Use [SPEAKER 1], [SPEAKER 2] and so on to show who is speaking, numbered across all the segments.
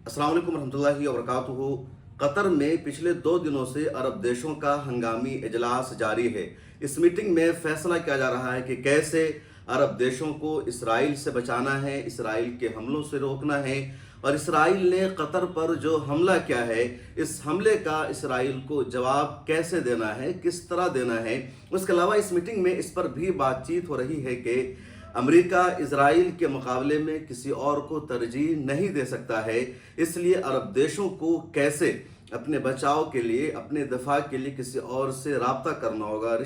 [SPEAKER 1] अस्सलाम वालेकुम रहमतुल्लाहि व बरकातुहू। कतर में पिछले 2 दिनों से अरब देशों का हंगामी इजलास जारी है। इस मीटिंग में फैसला किया जा रहा है कि कैसे अरब देशों को इसराइल से बचाना है, इसराइल के हमलों से रोकना है, और इसराइल ने कतर पर जो हमला किया है, इस हमले का इसराइल को जवाब कैसे देना है, किस तरह देना है। उसके अलावा इस मीटिंग में इस पर भी बातचीत हो रही है कि अमेरिका इजराइल के मुकाबले में किसी और को तरजीह नहीं दे सकता है, इसलिए अरब देशों को कैसे अपने बचाव के लिए, अपने दफा के लिए किसी और से राब्ता करना होगा,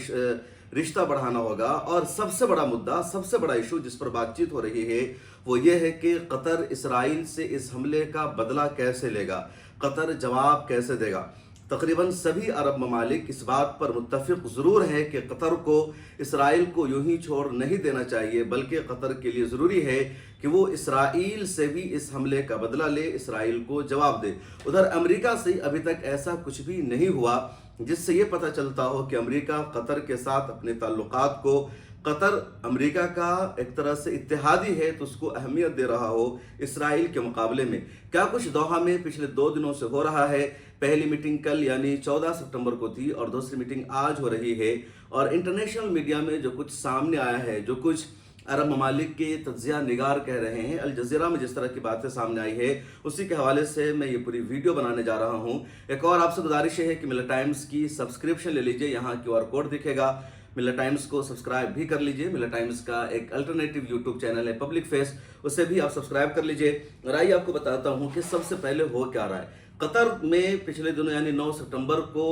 [SPEAKER 1] रिश्ता बढ़ाना होगा। और सबसे बड़ा मुद्दा, सबसे बड़ा इशू जिस पर बातचीत हो रही है वो ये है कि कतर इसराइल से इस हमले का बदला कैसे लेगा, कतर जवाब कैसे देगा। तकरीबन सभी अरब ममालिक इस बात पर मुत्तफिक ज़रूर है कि कतर को इसराइल को यूं ही छोड़ नहीं देना चाहिए, बल्कि कतर के लिए ज़रूरी है कि वो इसराइल से भी इस हमले का बदला ले, इसराइल को जवाब दे। उधर अमेरिका से अभी तक ऐसा कुछ भी नहीं हुआ जिससे ये पता चलता हो कि अमेरिका कतर के साथ अपने ताल्लुकात को, कतर अमेरिका का एक तरह से इत्तेहादी है तो उसको अहमियत दे रहा हो इसराइल के मुकाबले में। क्या कुछ दोहा में पिछले 2 दिनों से हो रहा है। पहली मीटिंग कल यानी 14 सितंबर को थी और दूसरी मीटिंग आज हो रही है। और इंटरनेशनल मीडिया में जो कुछ सामने आया है, जो कुछ अरब ममालिक के तज्जिया निगार कह रहे हैं, अल जज़ीरा में जिस तरह की बातें सामने आई है, उसी के हवाले से मैं ये पूरी वीडियो बनाने जा रहा हूँ। एक और आपसे गुजारिश है कि मिल्लत टाइम्स की सब्सक्रिप्शन ले लीजिए, यहाँ QR कोड दिखेगा। मिल्लत टाइम्स को सब्सक्राइब भी कर लीजिए। मिल्लत टाइम्स का एक अल्टरनेटिव यूट्यूब चैनल है पब्लिक फेस, उसे भी आप सब्सक्राइब कर लीजिए। और आइए आपको बताता हूँ कि सबसे पहले हो क्या रहा है। कतर में पिछले दिनों यानी 9 सितंबर को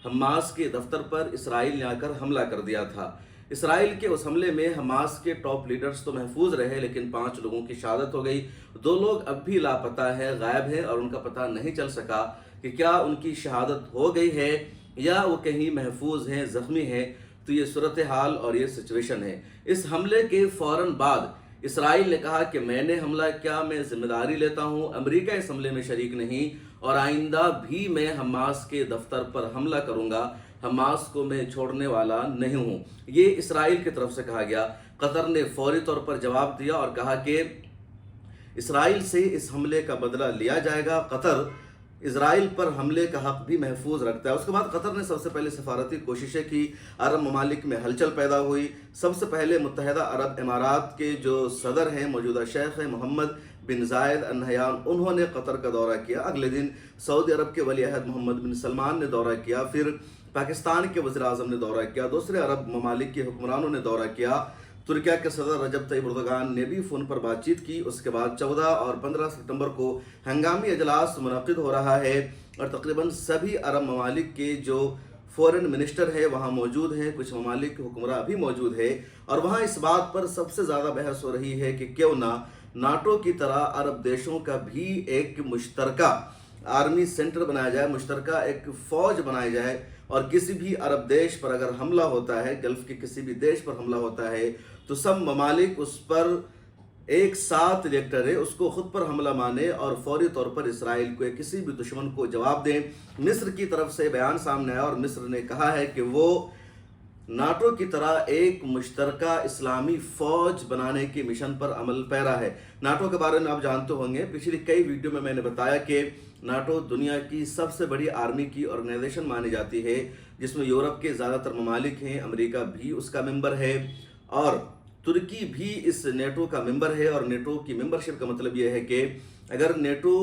[SPEAKER 1] हमास के दफ्तर पर इसराइल ने आकर हमला कर दिया था। इसराइल के उस हमले में हमास के टॉप लीडर्स तो महफूज रहे, लेकिन 5 लोगों की शहादत हो गई। 2 लोग अब भी लापता है, गायब है, और उनका पता नहीं चल सका कि क्या उनकी शहादत हो गई है या वो कहीं महफूज हैं, जख्मी हैं। तो ये सूरत हाल और ये सिचुएशन है। इस हमले के फौरन बाद इसराइल ने कहा कि मैंने हमला किया, मैं जिम्मेदारी लेता हूं, अमेरिका इस हमले में शरीक नहीं, और आइंदा भी मैं हमास के दफ्तर पर हमला करूंगा, हमास को मैं छोड़ने वाला नहीं हूं। ये इसराइल की तरफ से कहा गया। कतर ने फौरी तौर पर जवाब दिया और कहा कि इसराइल से इस हमले का बदला लिया जाएगा। कतर इजराइल पर हमले का हक भी महफूज रखता है। उसके बाद कतर ने सबसे पहले सफारती कोशिशें की, अरब ममालिक में हलचल पैदा हुई। सबसे पहले मुत्तहिदा अरब इमारात के जो सदर हैं, मौजूदा शेख हैं मोहम्मद बिन जायद अल नहयान, उन्होंने कतर का दौरा किया। अगले दिन सऊदी अरब के वली अहद मोहम्मद बिन सलमान ने दौरा किया, फिर पाकिस्तान के वज़ीर आज़म ने दौरा किया, दूसरे अरब ममालिक के हुक्मरानों ने दौरा किया, तुर्किया के सदर रजब तैयब एर्दोगान ने भी फ़ोन पर बातचीत की। उसके बाद 14 और 15 सितंबर को हंगामी इजलास मुनक़िद हो रहा है और तकरीबन सभी अरब ममालिक के जो फॉरेन मिनिस्टर है वहाँ मौजूद हैं, कुछ ममालिक के हुक्मरान भी मौजूद है। और वहाँ इस बात पर सबसे ज़्यादा बहस हो रही है कि क्यों ना नाटो की तरह अरब देशों का भी एक मुश्तरका आर्मी सेंटर बनाया जाए, मुश्तरका एक फ़ौज बनाई जाए, और किसी भी अरब देश पर अगर हमला होता है, गल्फ़ के किसी भी देश पर हमला होता है, तो सब ममालिक उस पर एक साथ रिएक्ट करे, उसको खुद पर हमला माने और फौरी तौर पर इसराइल को किसी भी दुश्मन को जवाब दें। मिस्र की तरफ से बयान सामने आया और मिस्र ने कहा है कि वो नाटो की तरह एक मुश्तरका इस्लामी फ़ौज बनाने के मिशन पर अमल पैरा है। नाटो के बारे में आप जानते होंगे, पिछली कई वीडियो में मैंने बताया कि नाटो दुनिया की सबसे बड़ी आर्मी की ऑर्गेनाइजेशन मानी जाती है, जिसमें यूरोप के ज़्यादातर ममालिक हैं, अमेरिका भी उसका मेंबर है और तुर्की भी इस नेटो का मेंबर है। और नेटो की मेंबरशिप का मतलब यह है कि अगर नेटो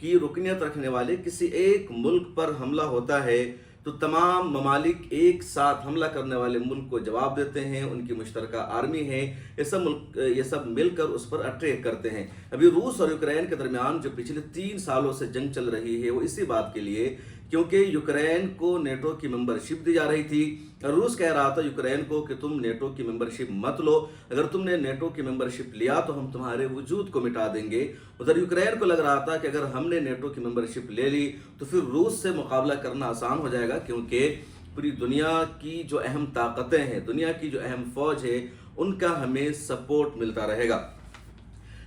[SPEAKER 1] की रुकनियत रखने वाले किसी एक मुल्क पर हमला होता है तो तमाम ममालिक एक साथ हमला करने वाले मुल्क को जवाब देते हैं, उनकी मुश्तरका आर्मी है, ये सब मिलकर उस पर अटैक करते हैं। अभी रूस और यूक्रेन के दरमियान जो पिछले 3 सालों से जंग चल रही है वो इसी बात के लिए, क्योंकि यूक्रेन को नेटो की मेंबरशिप दी जा रही थी। रूस कह रहा था यूक्रेन को कि तुम नेटो की मेंबरशिप मत लो, अगर तुमने नेटो की मेंबरशिप लिया तो हम तुम्हारे वजूद को मिटा देंगे। उधर यूक्रेन को लग रहा था कि अगर हमने नेटो की मेंबरशिप ले ली तो फिर रूस से मुकाबला करना आसान हो जाएगा, क्योंकि पूरी दुनिया की जो अहम ताकतें हैं, दुनिया की जो अहम फौज है, उनका हमें सपोर्ट मिलता रहेगा।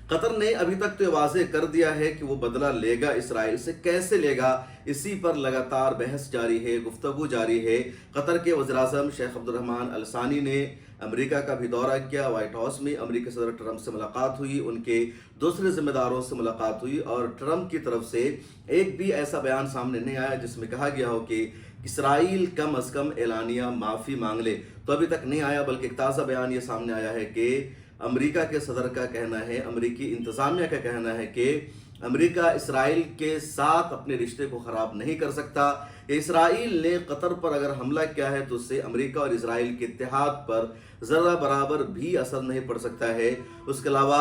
[SPEAKER 1] कतर ने अभी तक तो ये वाज़ेह कर दिया है कि वो बदला लेगा इसराइल से, कैसे लेगा इसी पर लगातार बहस जारी है, गुफ्तगू जारी है। कतर के वज़ीर-ए-आज़म शेख अब्दुर्रहमान अल सानी ने अमेरिका का भी दौरा किया। व्हाइट हाउस में अमेरिकी सदर ट्रंप से मुलाकात हुई, उनके दूसरे जिम्मेदारों से मुलाकात हुई और ट्रंप की तरफ से एक भी ऐसा बयान सामने नहीं आया जिसमें कहा गया हो कि इसराइल कम अज़ कम एलानिया माफ़ी मांग ले। तो अभी तक नहीं आया, बल्कि एक ताज़ा बयान ये सामने आया है कि अमेरिका के सदर का कहना है, अमेरिकी इंतज़ामिया का कहना है कि अमेरिका इसराइल के साथ अपने रिश्ते को ख़राब नहीं कर सकता। इसराइल ने कतर पर अगर हमला किया है तो उससे अमेरिका और इसराइल के इत्तेहाद पर ज़रा बराबर भी असर नहीं पड़ सकता है। उसके अलावा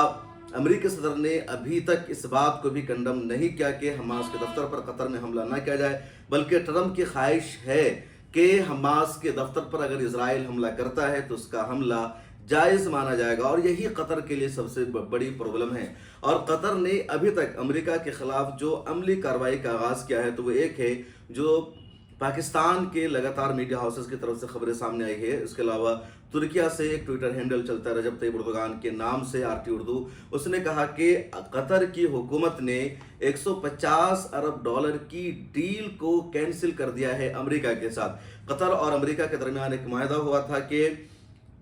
[SPEAKER 1] अमेरिकी सदर ने अभी तक इस बात को भी कंडम नहीं किया कि हमास के दफ्तर पर कतर में हमला ना किया जाए, बल्कि ट्रंप की ख्वाहिश है कि हमास के दफ्तर पर अगर इसराइल हमला करता है तो उसका हमला जायज़ माना जाएगा और यही कतर के लिए सबसे बड़ी प्रॉब्लम है। और कतर ने अभी तक अमेरिका के ख़िलाफ़ जो अमली कार्रवाई का आगाज़ किया है तो वो एक है जो पाकिस्तान के लगातार मीडिया हाउसेस की तरफ से खबरें सामने आई है। इसके अलावा तुर्किया से एक ट्विटर हैंडल चलता है रजब तैयब एर्दोगान के नाम से, RT उर्दू, उसने कहा कि कतर की हुकूमत ने 150 अरब डॉलर की डील को कैंसिल कर दिया है अमेरिका के साथ। कतर और अमेरिका के दरमियान एक माहदा हुआ था कि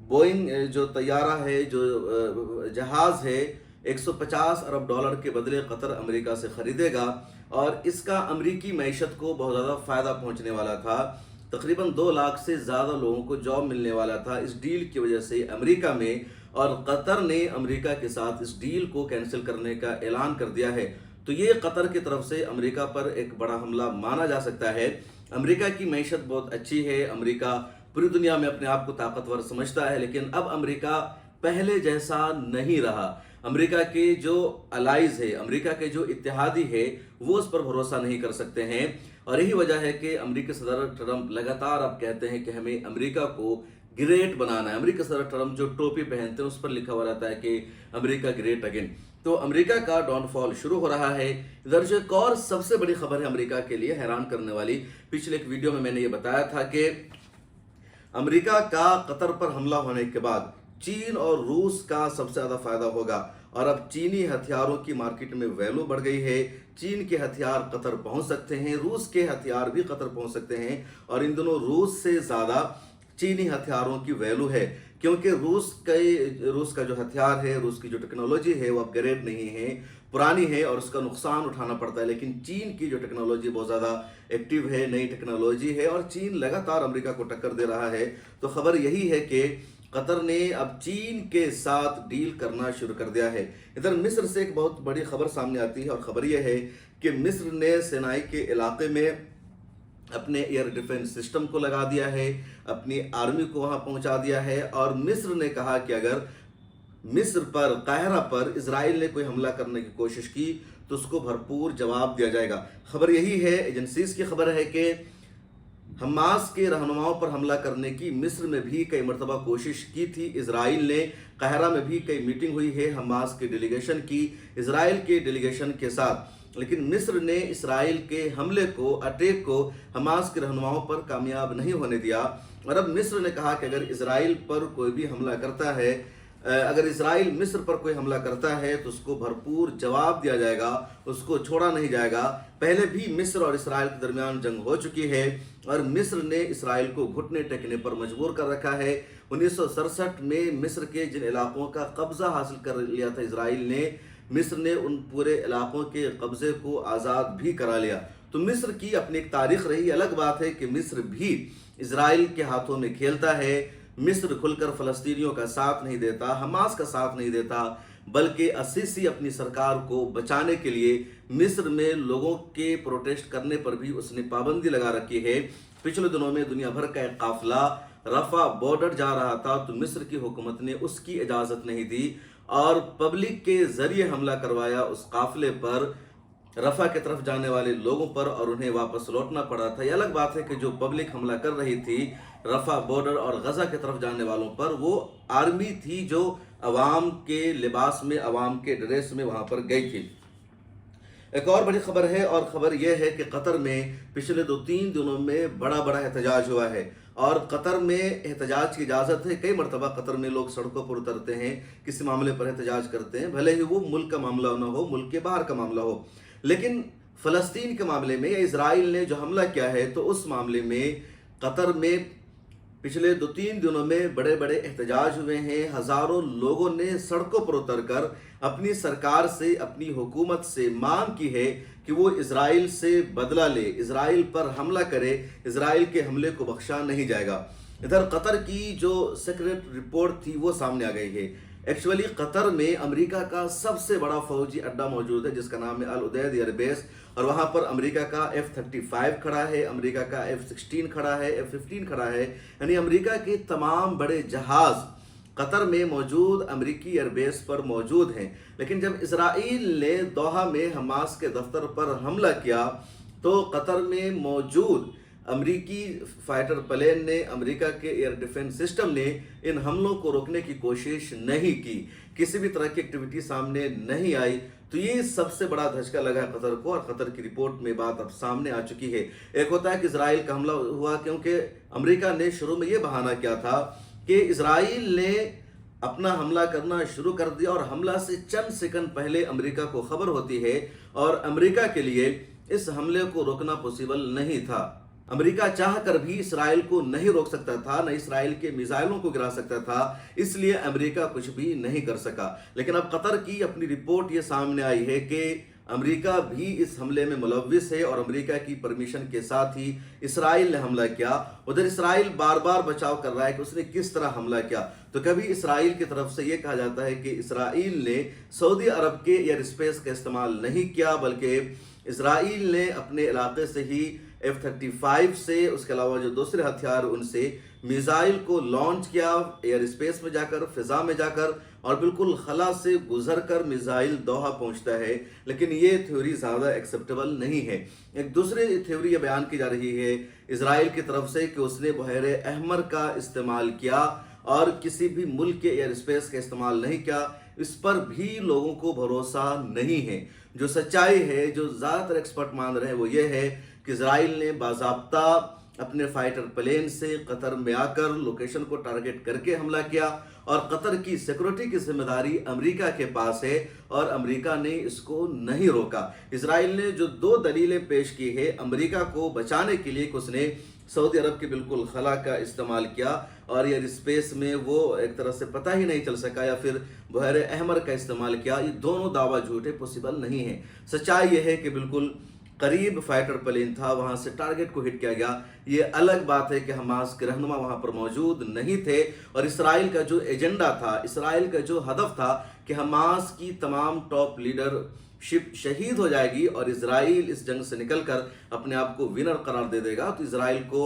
[SPEAKER 1] बोइंग जो तैयारा है, जो जहाज़ है, 150 अरब डॉलर के बदले कतर अमेरिका से ख़रीदेगा और इसका अमेरिकी मैशत को बहुत ज़्यादा फ़ायदा पहुंचने वाला था। तकरीबन 2 लाख से ज़्यादा लोगों को जॉब मिलने वाला था इस डील की वजह से अमेरिका में, और कतर ने अमेरिका के साथ इस डील को कैंसिल करने का ऐलान कर दिया है। तो ये कतर की तरफ से अमेरिका पर एक बड़ा हमला माना जा सकता है। अमेरिका की मैशत बहुत अच्छी है, अमेरिका पूरी दुनिया में अपने आप को ताकतवर समझता है, लेकिन अब अमेरिका पहले जैसा नहीं रहा। अमेरिका के जो अलाइज है, अमेरिका के जो इत्तेहादी है, वो उस पर भरोसा नहीं कर सकते हैं और यही वजह है कि अमेरिकी सदर ट्रंप लगातार अब कहते हैं कि हमें अमेरिका को ग्रेट बनाना है। अमेरिकी सदर ट्रंप जो टोपी पहनते हैं उस पर लिखा हुआ रहता है कि अमेरिका ग्रेट अगेन। तो अमेरिका का डाउनफॉल शुरू हो रहा है। इधर जो एक और सबसे बड़ी खबर है अमेरिका के लिए हैरान करने वाली, पिछले एक वीडियो में मैंने ये बताया था कि अमेरिका का कतर पर हमला होने के बाद चीन और रूस का सबसे ज़्यादा फायदा होगा और अब चीनी हथियारों की मार्केट में वैल्यू बढ़ गई है। चीन के हथियार कतर पहुंच सकते हैं, रूस के हथियार भी कतर पहुंच सकते हैं और इन दोनों रूस से ज़्यादा चीनी हथियारों की वैल्यू है, क्योंकि रूस का जो हथियार है, रूस की जो टेक्नोलॉजी है वो अपग्रेड नहीं है, पुरानी है और उसका नुकसान उठाना पड़ता है। लेकिन चीन की जो टेक्नोलॉजी बहुत ज़्यादा एक्टिव है, नई टेक्नोलॉजी है और चीन लगातार अमेरिका को टक्कर दे रहा है। तो खबर यही है कि कतर ने अब चीन के साथ डील करना शुरू कर दिया है। इधर मिस्र से एक बहुत बड़ी खबर सामने आती है और खबर यह है कि मिस्र ने सिनाई के इलाके में अपने एयर डिफेंस सिस्टम को लगा दिया है, अपनी आर्मी को वहां पहुंचा दिया है और मिस्र ने कहा कि अगर मिस्र पर, काहिरा पर इजराइल ने कोई हमला करने की कोशिश की तो उसको भरपूर जवाब दिया जाएगा। खबर यही है, एजेंसीज की खबर है कि हमास के रहनुमाओं पर हमला करने की मिस्र में भी कई मरतबा कोशिश की थी इजराइल ने। काहिरा में भी कई मीटिंग हुई है हमास के डेलीगेशन की, इजराइल के डेलीगेशन के साथ, लेकिन मिस्र ने इसराइल के हमले को, अटैक को हमास के रहनुमाओं पर कामयाब नहीं होने दिया। और अब मिस्र ने कहा कि अगर इसराइल पर कोई भी हमला करता है, अगर इसराइल मिस्र पर कोई हमला करता है तो उसको भरपूर जवाब दिया जाएगा, उसको छोड़ा नहीं जाएगा। पहले भी मिस्र और इसराइल के दरमियान जंग हो चुकी है और मिस्र ने इसराइल को घुटने टेकने पर मजबूर कर रखा है। 1967 में मिस्र के जिन इलाकों का कब्जा हासिल कर लिया था इसराइल ने, मिस्र ने उन पूरे इलाकों के कब्जे को आज़ाद भी करा लिया। तो मिस्र की अपनी एक तारीख रही। अलग बात है कि मिस्र भी इसराइल के हाथों में खेलता है। मिस्र खुलकर फ़लस्तीनियों का साथ नहीं देता, हमास का साथ नहीं देता, बल्कि असीसी अपनी सरकार को बचाने के लिए मिस्र में लोगों के प्रोटेस्ट करने पर भी उसने पाबंदी लगा रखी है। पिछले दिनों में दुनिया भर का एक काफिला रफा बॉर्डर जा रहा था तो मिस्र की हुकूमत ने उसकी इजाज़त नहीं दी और पब्लिक के ज़रिए हमला करवाया उस काफिले पर, रफा की तरफ जाने वाले लोगों पर, और उन्हें वापस लौटना पड़ा था। यह अलग बात है कि जो पब्लिक हमला कर रही थी रफा बॉर्डर और गजा की तरफ जाने वालों पर, वो आर्मी थी जो अवाम के लिबास में, अवाम के ड्रेस में वहां पर गई थी। ایک اور بڑی خبر ہے، اور خبر یہ ہے کہ قطر میں پچھلے 2-3 دنوں میں بڑا احتجاج ہوا ہے، اور قطر میں احتجاج کی اجازت ہے۔ کئی مرتبہ قطر میں لوگ سڑکوں پر اترتے ہیں، کسی معاملے پر احتجاج کرتے ہیں، بھلے ہی وہ ملک کا معاملہ نہ ہو، ملک کے باہر کا معاملہ ہو، لیکن فلسطین کے معاملے میں یا اسرائیل نے جو حملہ کیا ہے تو اس معاملے میں قطر میں پچھلے 2-3 دنوں میں بڑے احتجاج ہوئے ہیں۔ ہزاروں لوگوں نے سڑکوں پر اتر کر اپنی سرکار سے، اپنی حکومت سے مانگ کی ہے کہ وہ اسرائیل سے بدلہ لے، اسرائیل پر حملہ کرے، اسرائیل کے حملے کو بخشا نہیں جائے گا۔ ادھر قطر کی جو سیکرٹ رپورٹ تھی وہ سامنے آ گئی ہے۔ ایکچولی قطر میں امریکہ کا سب سے بڑا فوجی اڈہ موجود ہے جس کا نام ہے العدید ایئر بیس، اور وہاں پر امریکہ کا F-35 کھڑا ہے، امریکہ کا F-16 کھڑا ہے، F-15 کھڑا ہے، یعنی امریکہ کے تمام بڑے جہاز قطر میں موجود امریکی ایئر بیس پر موجود ہیں۔ لیکن جب اسرائیل نے دوحہ میں حماس کے دفتر پر حملہ کیا تو قطر میں موجود امریکی فائٹر پلین نے، امریکہ کے ایئر ڈیفنس سسٹم نے ان حملوں کو روکنے کی کوشش نہیں کی، کسی بھی طرح کی ایکٹیویٹی سامنے نہیں آئی۔ تو یہ سب سے بڑا دھچکا لگا ہے قطر کو، اور قطر کی رپورٹ میں بات اب سامنے آ چکی ہے۔ ایک ہوتا ہے کہ اسرائیل کا حملہ ہوا کیونکہ امریکہ نے شروع میں یہ بہانہ کیا تھا کہ اسرائیل نے اپنا حملہ کرنا شروع کر دیا، اور حملہ سے چند سیکنڈ پہلے امریکہ کو خبر ہوتی ہے، اور امریکہ کے لیے اس حملے کو روکنا پوسیبل نہیں تھا۔ امریکہ چاہ کر بھی اسرائیل کو نہیں روک سکتا تھا، نہ اسرائیل کے میزائلوں کو گرا سکتا تھا، اس لیے امریکہ کچھ بھی نہیں کر سکا۔ لیکن اب قطر کی اپنی رپورٹ یہ سامنے آئی ہے کہ امریکہ بھی اس حملے میں ملوث ہے، اور امریکہ کی پرمیشن کے ساتھ ہی اسرائیل نے حملہ کیا۔ ادھر اسرائیل بار بار بچاؤ کر رہا ہے کہ اس نے کس طرح حملہ کیا۔ تو کبھی اسرائیل کی طرف سے یہ کہا جاتا ہے کہ اسرائیل نے سعودی عرب کے ایئر اسپیس کا استعمال نہیں کیا، بلکہ اسرائیل نے اپنے علاقے سے ہی F-35 سے، اس کے علاوہ جو دوسرے ہتھیار ان سے میزائل کو لانچ کیا، ایئر اسپیس میں جا کر، فضا میں جا کر، اور بالکل خلا سے گزر کر میزائل دوحہ پہنچتا ہے۔ لیکن یہ تھیوری زیادہ ایکسیپٹیبل نہیں ہے۔ ایک دوسری تھیوری یہ بیان کی جا رہی ہے اسرائیل کی طرف سے کہ اس نے بحیر احمر کا استعمال کیا اور کسی بھی ملک کے ایئر اسپیس کا استعمال نہیں کیا۔ اس پر بھی لوگوں کو بھروسہ نہیں ہے۔ جو سچائی ہے، جو زیادہ تر ایکسپرٹ مان رہے ہیں، وہ یہ ہے کہ اسرائیل نے باضابطہ اپنے فائٹر پلین سے قطر میں آ کر لوکیشن کو ٹارگٹ کر کے حملہ کیا، اور قطر کی سیکورٹی کی ذمہ داری امریکہ کے پاس ہے، اور امریکہ نے اس کو نہیں روکا۔ اسرائیل نے جو 2 دلیلیں پیش کی ہے امریکہ کو بچانے کے لیے کہ اس نے سعودی عرب کے بالکل خلا کا استعمال کیا، اور ایئر اسپیس میں وہ ایک طرح سے پتہ ہی نہیں چل سکا، یا پھر بحیر احمر کا استعمال کیا، یہ دونوں دعویٰ جھوٹے پوسیبل نہیں ہیں۔ سچائی یہ ہے کہ بالکل قریب فائٹر پلین تھا، وہاں سے ٹارگٹ کو ہٹ کیا گیا۔ یہ الگ بات ہے کہ حماس کے رہنما وہاں پر موجود نہیں تھے، اور اسرائیل کا جو ایجنڈا تھا، اسرائیل کا جو ہدف تھا کہ حماس کی تمام ٹاپ لیڈر شپ شہید ہو جائے گی، اور اسرائیل اس جنگ سے نکل کر اپنے آپ کو ونر قرار دے دے گا، تو اسرائیل کو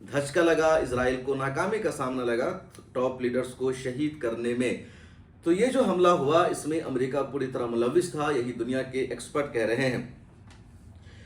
[SPEAKER 1] دھچکا لگا، اسرائیل کو ناکامی کا سامنا لگا ٹاپ لیڈرز کو شہید کرنے میں۔ تو یہ جو حملہ ہوا اس میں امریکہ پوری طرح ملوث تھا، یہی دنیا کے ایکسپرٹ کہہ رہے ہیں۔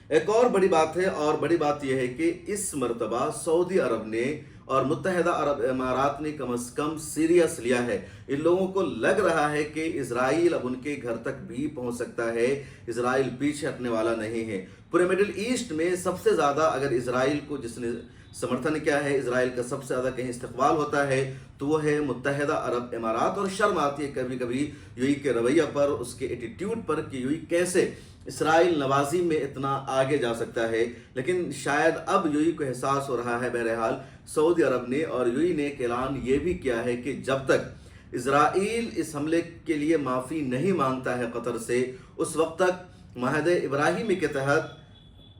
[SPEAKER 1] ایک اور بڑی بات ہے، اور بڑی بات یہ ہے کہ اس مرتبہ سعودی عرب نے اور متحدہ عرب امارات نے کم از کم سیریس لیا ہے۔ ان لوگوں کو لگ رہا ہے کہ اسرائیل اب ان کے گھر تک بھی پہنچ سکتا ہے، اسرائیل پیچھے ہٹنے والا نہیں ہے۔ پورے مڈل ایسٹ میں سب سے زیادہ اگر اسرائیل کو جس نے سمرتھن کیا ہے، اسرائیل کا سب سے زیادہ کہیں استقبال ہوتا ہے تو وہ ہے متحدہ عرب امارات، اور شرم آتی ہے کبھی کبھی UAE کے رویہ پر، اس کے ایٹیٹیوڈ پر کہ UAE کیسے اسرائیل نوازی میں اتنا آگے جا سکتا ہے۔ لیکن شاید اب UAE کو احساس ہو رہا ہے، بہرحال سعودی عرب نے اور UAE نے ایک اعلان یہ بھی کیا ہے کہ جب تک اسرائیل اس حملے کے لیے معافی نہیں مانگتا ہے قطر سے، اس وقت تک معاہدہ ابراہیمی کے تحت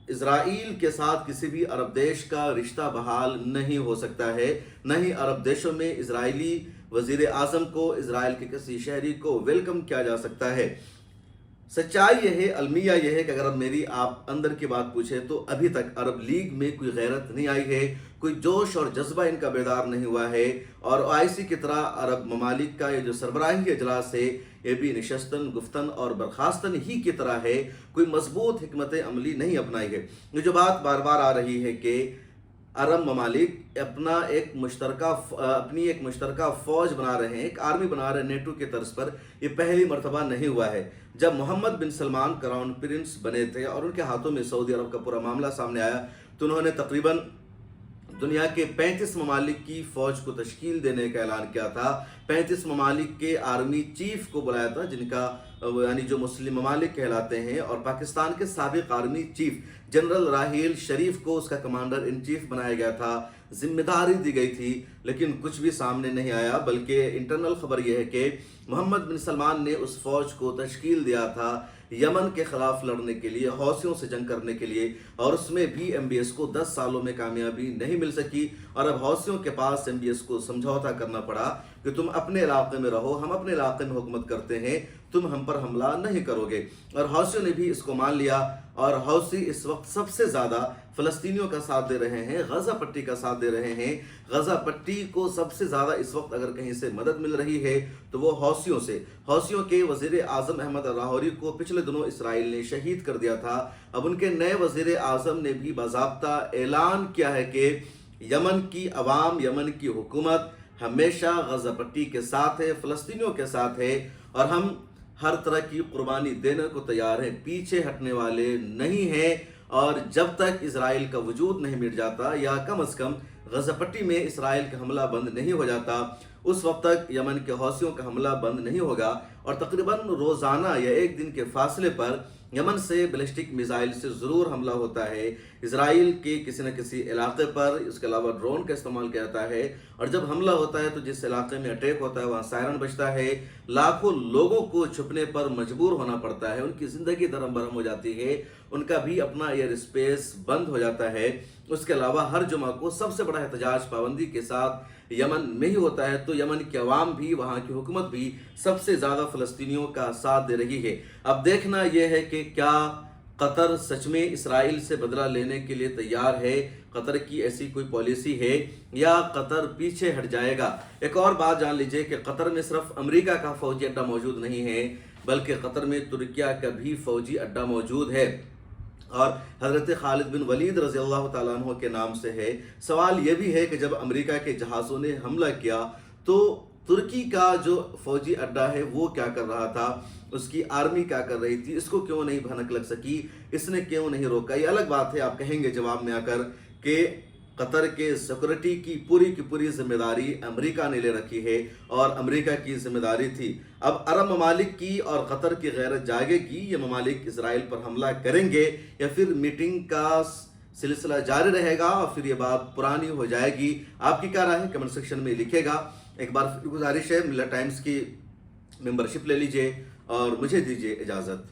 [SPEAKER 1] اسرائیل کے ساتھ کسی بھی عرب دیش کا رشتہ بحال نہیں ہو سکتا ہے، نہ ہی عرب دیشوں میں اسرائیلی وزیر اعظم کو، اسرائیل کے کسی شہری کو ویلکم کیا جا سکتا ہے۔ سچائی یہ ہے، المیہ یہ ہے کہ اگر اب میری آپ اندر کی بات پوچھیں تو ابھی تک عرب لیگ میں کوئی غیرت نہیں آئی ہے، کوئی جوش اور جذبہ ان کا بیدار نہیں ہوا ہے، اور OIC کی طرح عرب ممالک کا یہ جو سربراہی اجلاس ہے یہ بھی نشستن گفتن اور برخاستن ہی کی طرح ہے، کوئی مضبوط حکمت عملی نہیں اپنائی ہے۔ یہ جو بات بار بار آ رہی ہے کہ अरब ममालिक अपनी एक मुश्तरका फ़ौज बना रहे हैं, एक आर्मी बना रहे हैं नेटो के तर्ज पर। ये पहली मर्तबा नहीं हुआ है। जब मोहम्मद बिन सलमान क्राउन प्रिंस बने थे और उनके हाथों में सऊदी अरब का पूरा मामला सामने आया, तो उन्होंने तकरीबन दुनिया के 35 ममालिक की फ़ौज को तश्कील देने का ऐलान किया था। 35 ममालिक के आर्मी चीफ को बुलाया था, जिनका यानी जो मुस्लिम ममालिक कहलाते हैं, और पाकिस्तान के साबिक आर्मी चीफ जनरल राहील शरीफ को उसका कमांडर इन चीफ बनाया गया था, जिम्मेदारी दी गई थी। लेकिन कुछ भी सामने नहीं आया, बल्कि इंटरनल खबर यह है कि मोहम्मद बिन सलमान ने उस फ़ौज को तश्कील दिया था यमन के ख़िलाफ़ लड़ने के लिए, हौसियों से जंग करने के लिए, और उसमें भी MBS को 10 सालों में कामयाबी नहीं मिल सकी। और अब हौसियों के पास MBS को समझौता करना पड़ा कि तुम अपने इलाके में रहो, हम अपने इलाके में हुकूमत करते हैं, तुम हम पर हमला नहीं करोगे। और हौसियों ने भी इसको मान लिया, और हौसी इस वक्त सबसे ज़्यादा फ़लस्तीनियों का साथ दे रहे हैं, गज़ा पट्टी का साथ दे रहे हैं। गज़ा पट्टी को सबसे ज़्यादा इस वक्त अगर कहीं से मदद मिल रही है तो वो हौसियों से। हौसियों के वज़ीर आज़म अहमद अल-लाहौरी को पिछले दिनों इसराइल ने शहीद कर दिया था। अब उनके नए वज़ीर आज़म ने भी बाज़ाब्ता ऐलान किया है कि यमन की अवाम, यमन की हुकूमत हमेशा गज़ा पट्टी के साथ है, फ़लस्तीनियों के साथ है, और हम हर तरह की कुर्बानी देने को तैयार हैं, पीछे हटने वाले नहीं हैं। और जब तक इजराइल का वजूद नहीं मिट जाता, या कम से कम गज़ा पट्टी में इसराइल का हमला बंद नहीं हो जाता, उस वक्त तक यमन के हौसियों का हमला बंद नहीं होगा। और तकरीबन रोज़ाना या एक दिन के फासले पर यमन से बैलिस्टिक मिसाइल से ज़रूर हमला होता है इजराइल के किसी न किसी इलाके पर। इसके अलावा ड्रोन का इस्तेमाल किया जाता है, और जब हमला होता है तो जिस इलाके में अटैक होता है वहाँ सायरन बजता है, लाखों लोगों को छुपने पर मजबूर होना पड़ता है, उनकी ज़िंदगी दरम बरम हो जाती है, उनका भी अपना एयर स्पेस बंद हो जाता है। उसके अलावा हर जुमा को सबसे बड़ा एहतजाज पाबंदी के साथ यमन में ही होता है, तो यमन की अवाम भी, वहाँ की हुकूमत भी सबसे ज़्यादा फ़लस्तीनियों का साथ दे रही है। अब देखना यह है कि क्या कतर सच में इसराइल से बदला लेने के लिए तैयार है, कतर की ऐसी कोई पॉलिसी है, या कतर पीछे हट जाएगा। एक और बात जान लीजिए कि कतर में सिर्फ अमेरिका का फ़ौजी अड्डा मौजूद नहीं है, बल्कि कतर में तुर्किया का भी फ़ौजी अड्डा मौजूद है, और हज़रत खालिद बिन वलीद रज़ी अल्लाह तआला अन्हु के नाम से है। सवाल यह भी है कि जब अमेरिका के जहाज़ों ने हमला किया तो तुर्की का जो फ़ौजी अड्डा है वो क्या कर रहा था, उसकी आर्मी क्या कर रही थी, इसको क्यों नहीं भनक लग सकी, इसने क्यों नहीं रोका। ये अलग बात है, आप कहेंगे जवाब में आकर कि कतर के सिक्योरिटी की पूरी जिम्मेदारी अमेरिका ने ले रखी है, और अमेरिका की जिम्मेदारी थी। अब अरब ममालिक की और कतर की गैरत जागेगी, ये ममालिक इसराइल पर हमला करेंगे, या फिर मीटिंग का सिलसिला जारी रहेगा और फिर ये बात पुरानी हो जाएगी। आपकी क्या राय है, कमेंट सेक्शन में लिखेगा। एक बार फिर गुजारिश है, मिल्लत टाइम्स की मेंबरशिप ले लीजिए और मुझे दीजिए इजाज़त।